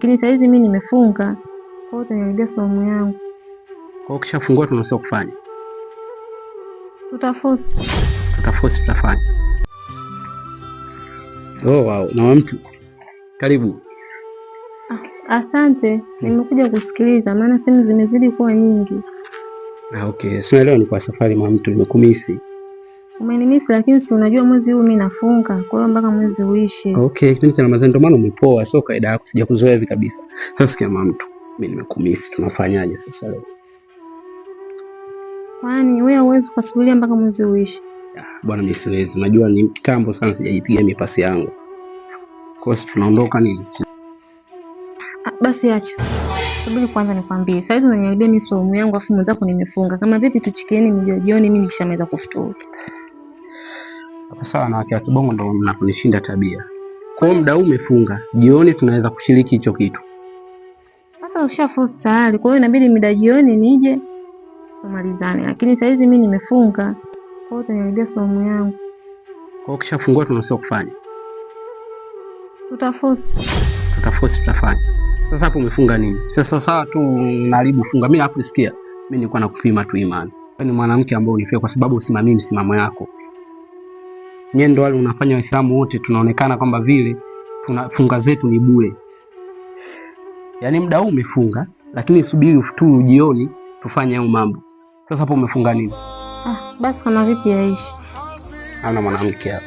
lakini sasa hizi mimi nimefunga. Kwa hiyo utaniharibia somo yangu. Kwa ukishafungua tunasema kufanya. Tutaforce tutafanya. Oh wow, na mtu. Karibu. Asante, nimekuja kusikiliza maana simu zimezidi kuwa nyingi. Okay, sina leo ni kwa safari mwa mtu nimekumisi. Umenimisi lakini si unajua mwezi huu mimi nafunga, kwa hiyo mpaka mwezi uishe. Okay, kipindi cha Ramadhani ndio maana umepoa, sio kaida yako, sijakuzoea hivi kabisa. Sasa sikia mwa mtu, mimi nimekumisi, tunafanyaje sasa leo? Kwani wewe huwezi kusubiria mpaka mwezi uishe? Bwana mimi siwezi, unajua ni kitambo sana sijajipiga mipasi yangu. Kwa hiyo tunaondoka nini? Basi acha. Subiri kwanza nikwambie. Sasa hivi unaniharibia mimi somo yangu afu mwenzako nimefunga. Kama vipi tuchikieni jioni mimi nikishamaliza kufuturu. Sawa, na wake wa kibongo ndio mnakunishinda tabia. Kwa hiyo muda huu umefunga, jioni tunaweza kushiriki hicho kitu. Sasa ushaforce tayari, kwa hiyo inabidi muda jioni nije tumalizane. Lakini sasa hivi mimi nimefunga. Kwa hiyo utaniharibia somo yangu. Kwa hiyo ukishafungua tunasema kufanya. Tutaforce tutafanya. Sasa hapo umefunga nini? Sasa sawa tu naribu funga. Mimi hapo sikia. Mimi nilikuwa nakupima tu imani. Wewe ni mwanamke ambaye unifia kwa sababu usimamii msimamo yako. Nyendo wale unafanya Waislamu wote tunaonekana kwamba vile tunafunga zetu ni bure. Yaani muda huu umefunga lakini subiri ufuturu jioni tufanye hayo mambo. Sasa hapo umefunga nini? Basi kama vipi yaishi. Ana mwanamke hapo.